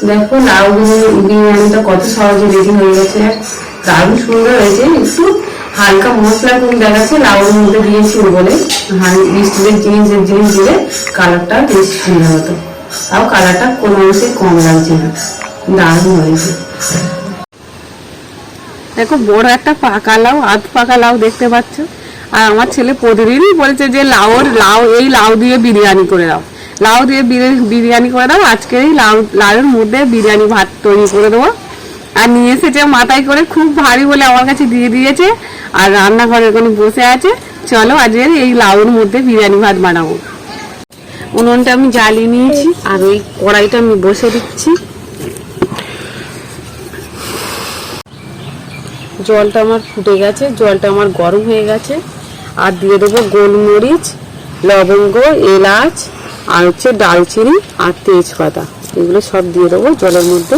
দেখো লাউ বিরিয়ানিটা কত সহজে রেডি হয়ে গেছে, দারুণ সুন্দর হয়েছে। একটু হালকা মশলা কম দেখাচ্ছে, লাউর মধ্যে দিয়েছি বলে স্টিলের জিনিস দিলে কালারটা বেশি সুন্দর হতো। তাও কালারটা কোনো অংশে কম লাগছে না, দারুণ হয়েছে। দেখো বড় একটা পাকা লাউ, আধ পাকা লাউ দেখতে পাচ্ছ। আর আমার ছেলে প্রতিদিনই বলছে যে এই লাউ দিয়ে বিরিয়ানি করে দাও, লাউ দিয়ে বিরিয়ানি করে দাও। আজকে এই লাউয়ের মধ্যে বিরিয়ানি ভাত তৈরি করে দেবো। আর নিয়ে এসেছে মাথায় করে, খুব ভারী বলে আমার কাছে দিয়ে দিয়েছে। আর রান্নাঘরে ওখানে বসে আছে, চলো আজকে এই লাউয়ের মধ্যে বিরিয়ানি ভাত বানাবো। উনুনটা আমি জ্বালিয়ে নিয়েছি, আর ওই কড়াইটা আমি বসে দিচ্ছি। জলটা আমার ফুটে গেছে, জলটা আমার গরম হয়ে গেছে। আর দিয়ে দেবো গোলমরিচ, লবঙ্গ, এলাচ, আর হচ্ছে দালচিনি আর তেজপাতা, এগুলো সব দিয়ে দেবো জলের মধ্যে।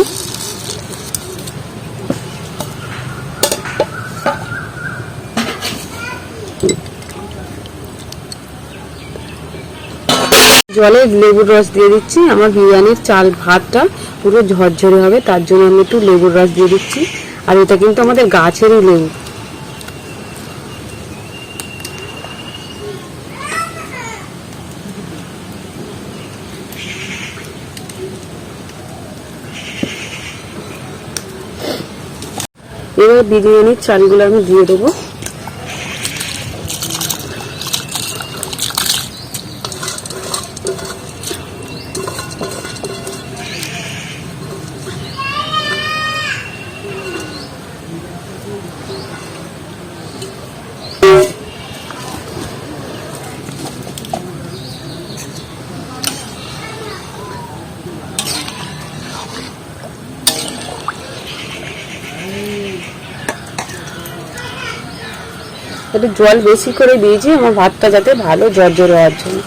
জলে লেবুর রস দিয়ে দিচ্ছি। আমার বিরিয়ানির চাল ভাতটা পুরো ঝরঝরে হবে, তার জন্য আমি একটু লেবুর রস দিয়ে দিচ্ছি। আর এটা কিন্তু আমাদের গাছেরই লেবু। এবার বিরিয়ানির চালগুলো আমি দিয়ে দেবো। একটু জল বেশি করে দিয়েছি আমার ভাতটা যাতে ভালো ঝরঝরে হওয়ার জন্য।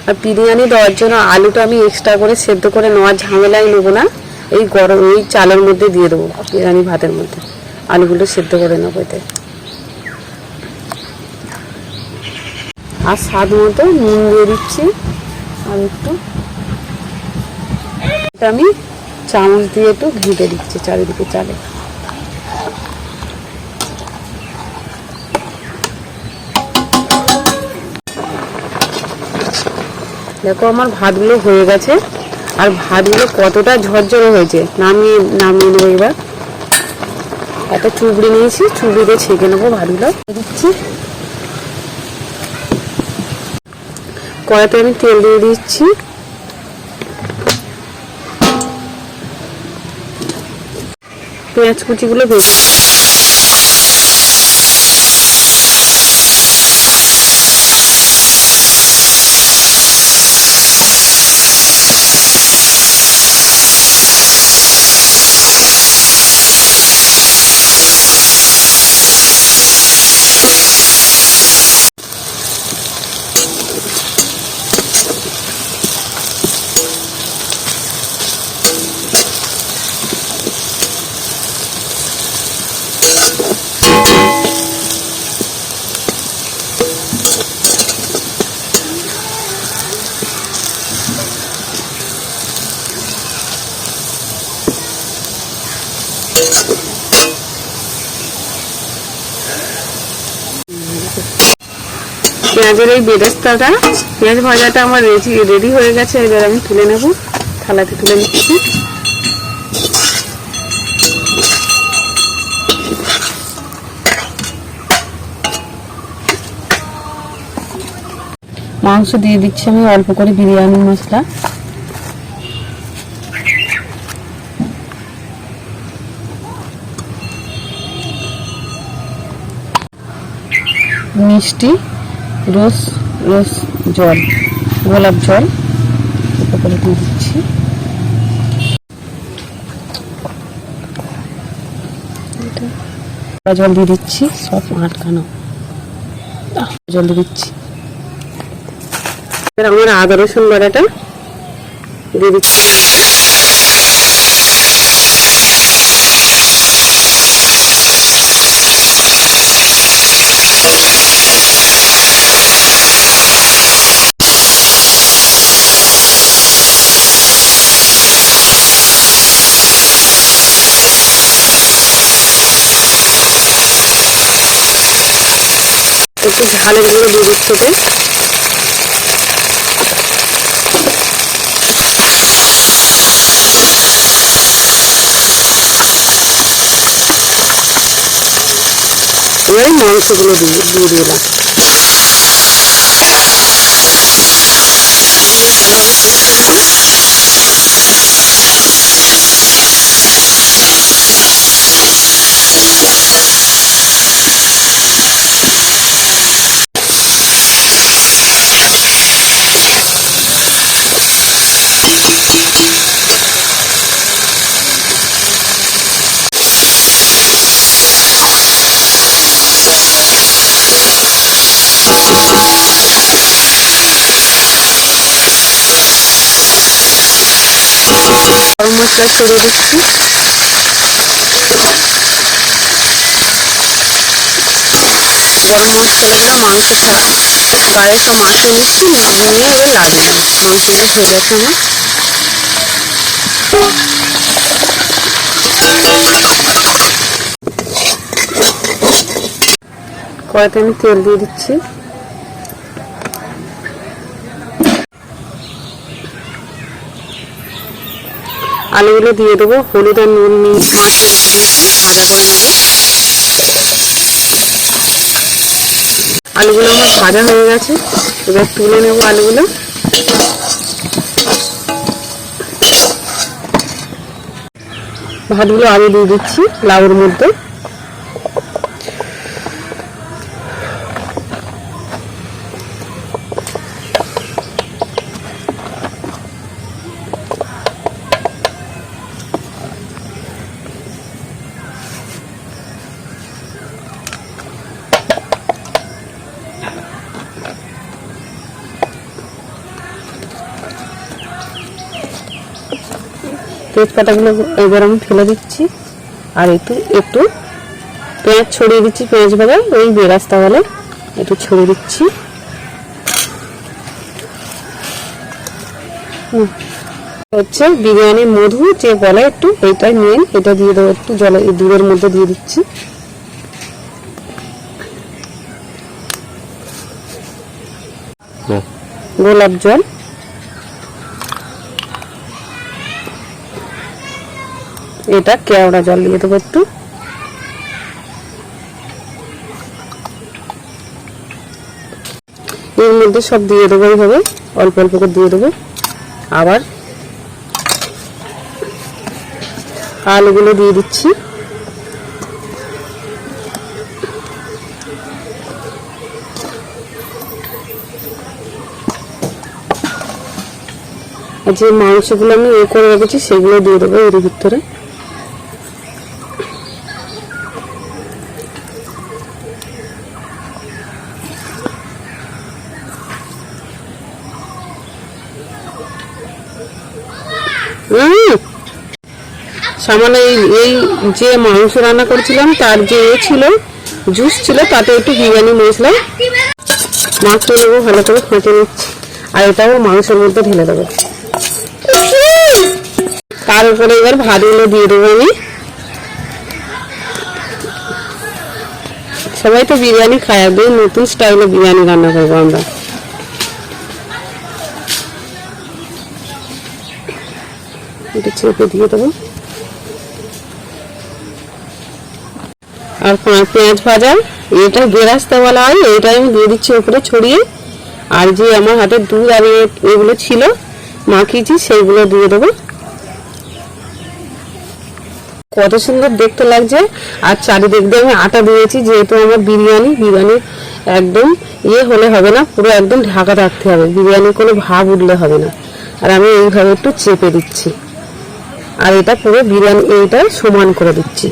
আর বিরিয়ানি দেওয়ার জন্য আলুটা আমি এক্সট্রা করে সেদ্ধ করে নেওয়ার ঝামেলাই নেবো না, এই গরম এই চালের মধ্যে দিয়ে দেবো। বিরিয়ানি ভাতের মধ্যে আলুগুলো সেদ্ধ করে নেবো এতে। আর স্বাদ মতো নুন দিয়ে দিচ্ছি। আর একটু আমি চামচ দিয়ে একটু ঘেঁটে দিচ্ছি চারিদিকে চালে। দেখো আমার ভাতগুলো হয়ে গেছে, আর ভাতগুলো কতটা ঝরঝরে হয়েছে। নামিয়ে নেবো এবার। একটা চুবড়ি নিয়েছি, চুবড়িতে ছেঁকে নেবো ভাতগুলো। দিচ্ছি কড়াইতে আমি তেল দিয়ে দিচ্ছি। পেঁয়াজ কুচিগুলো ভেজে পেঁয়াজের এই বেরেস্তাটা, পেঁয়াজ ভাজাটা আমার রেডি হয়ে গেছে। এবার আমি তুলে নেব, থালাতে তুলে নিচ্ছি। মাংস দিয়ে দিচ্ছি আমি অল্প করে বিরিয়ানি মশলা। মিষ্টি রোজ জল, গোলাপ জল করে দিয়ে দিচ্ছি। জল দিয়ে দিচ্ছি, সব আটকানো জল দিয়ে দিচ্ছি। আমার আদা রসুন বাটাটা দিয়ে দিচ্ছি। একটু ঝালের গুঁড়ো দিয়ে দিচ্ছি ওতে। এবার মাংসগুলো দিয়ে দিলাম। গরম মশলা ছড়িয়ে দিচ্ছি। গরম মশলা দিলাম, মাংস ছাড়া গায়ে সব মাখিয়ে নিচ্ছি, নিয়ে এবার লাগিয়ে মাংসগুলো হয়ে গেছে আমার। কড়াইতে আমি তেল দিয়ে দিচ্ছি। আলুগুলো দিয়ে দেবো, হলুদ আর নুন মাখিয়ে রেখে দিয়েছি, ভাজা করে নেবো। আলুগুলো আমার ভাজা হয়ে গেছে, এবার তুলে নেবো আলুগুলো। ভাতগুলো আলু দিয়ে দিচ্ছি লাউর মধ্যে। তেজপাতাগুলো এবার আমি ফেলে দিচ্ছি, আর একটু পেঁয়াজ ছড়িয়ে দিচ্ছি। পেঁয়াজ ভাজা ওই বেরাস্তা বলে, একটু ছড়িয়ে দিচ্ছি। হচ্ছে বিরিয়ানি মধু যে বলে একটু, এইটাই মেন, এটা দিয়ে দেবো একটু জলে, দুধের মধ্যে দিয়ে দিচ্ছি। গোলাপ জল, এটা কেওড়া জল দিয়ে দেবো একটু। এর মধ্যে সব দিয়ে দেবো এইভাবে, অল্প অল্প করে দিয়ে দেবো। আবার আলুগুলো দিয়ে দিচ্ছি। যে মাংসগুলো আমি করে রেখেছি সেগুলো দিয়ে দেবো এর ভিতরে। সামান্য এই যে মাংস রান্না করেছিলাম তার যে ছিল জুস ছিল, তাতে একটু বিরিয়ানি মশলা মাখিয়ে দেবো, ভালো করে ফেটে নিচ্ছি। আর এটাও মাংসের মধ্যে ঢেলে দেবো। তার উপরে এবার ভাতগুলো দিয়ে দেবো আমি। সবাই তো বিরিয়ানি খায়, একদম নতুন স্টাইলে বিরিয়ানি রান্না করবো আমরা। এটা চেপে দিয়ে দেবো। আর পেঁয়াজ ভাজা, এটা বেরাস্তা বলা হয়, এইটাই আমি দিয়ে দিচ্ছি উপরে ছড়িয়ে। আর যে আমার হাতে দুধ আর এগুলো ছিল মাখিয়েছি সেইগুলো দিয়ে দেবো। কত সুন্দর দেখতে লাগছে। আর চারিদিক দিয়ে আমি আটা দিয়েছি, যেহেতু আমার বিরিয়ানি একদম হলে হবে না, পুরো একদম ঢাকা রাখতে হবে, বিরিয়ানির কোনো ভাব উঠলে হবে না। আর আমি এইভাবে একটু চেপে দিচ্ছি, আর এটা পুরো বিরিয়ানি এইটা সমান করে দিচ্ছি।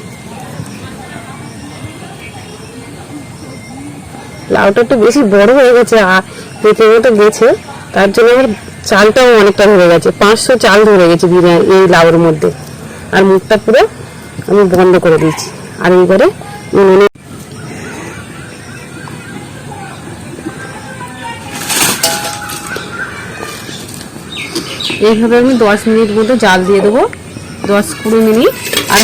লাউটা একটু বেশি বড় হয়ে গেছে, পেঁপে মতো গেছে, তার জন্য আমার চালটাও অনেকটা ধরে গেছে, 500 চাল ধরে গেছে বিরিয়ানি এই লাউর মধ্যে। আর মুখটা পুরো আমি বন্ধ করে দিয়েছি। আর এইবারে এইভাবে আমি 10 মিনিট মতো জাল দিয়ে দেবো, 10-20 মিনিট। আর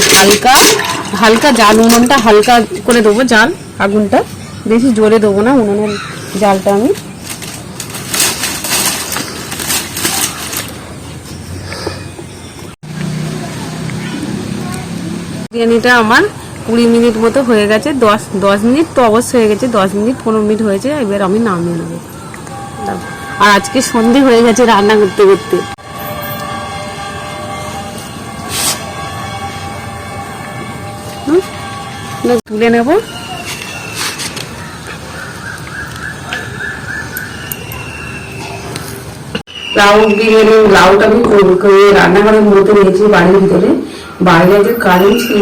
হালকা জাল, উনুনটা হালকা করে দেবো, জাল আগুনটা বেশি জোরে দেবো না উনুনের জালটা আমি। বিরিয়ানিটা আমার 20 মিনিট মতো হয়ে গেছে, 10 মিনিট তো অবশ্যই হয়ে গেছে, 10 মিনিট 15 মিনিট হয়েছে। এবার আমি নামিয়ে নেবো। আর আজকে সন্ধে হয়ে গেছে রান্না করতে করতে। তুলে নেব। লাউ বিরিয়ানি, লাউটা আমি রান্নাঘরের মধ্যে নিয়েছি বাড়ির ভিতরে। বাইরে যে কারেন্ট ছিল,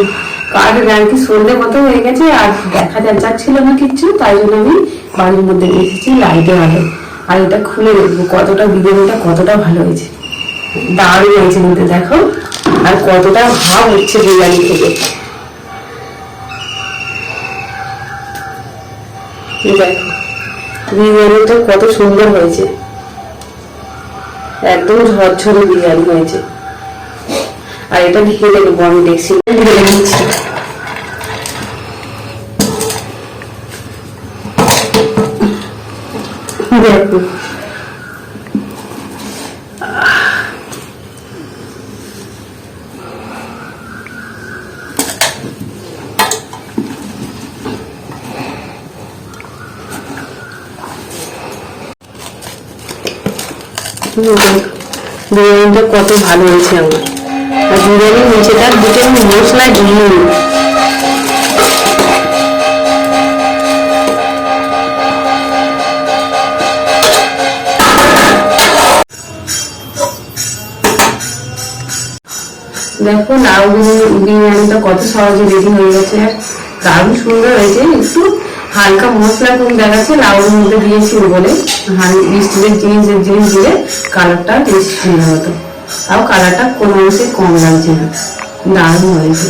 কারেন্ট আর কি সন্ধ্যে মতো হয়ে গেছে, আর দেখা যাচ্ছিল না কিচ্ছু, তাই জন্য আমি বাড়ির মধ্যে রেখেছি লাইটে আলো। আর এটা খুলে দেখবো কতটা বিরিয়ানিটা কতটা ভালো হয়েছে, দারুণ হয়েছে কিন্তু দেখো, আর কতটা ভাব হচ্ছে বিরিয়ানি থেকে। দেখো বিরিয়ানিটা কত সুন্দর হয়েছে, একদম ঝরঝরে বিরিয়ানি হয়েছে। আর এটা ঢেকে দেখবো, আমি দেখছি ঢেকে নিচ্ছি। দেখো বিরিয়ানিটা কত ভালো হয়েছে আমার। আর বিরিয়ানির নিচেটা দুটো মশলা দিয়ে দেখো লাউ বিরিয়ানিটা কত সহজে রেডি হয়ে গেছে, দারুণ সুন্দর হয়েছে। একটু হালকা মশলা কম দেখাচ্ছে লাউর মধ্যে দিয়েছি বলে, স্টিলের জিনিস দিলে কালারটা বেশি সুন্দর হতো। তাও কালারটা কোনো অংশে কম লাগছে না, দারুণ হয়েছে।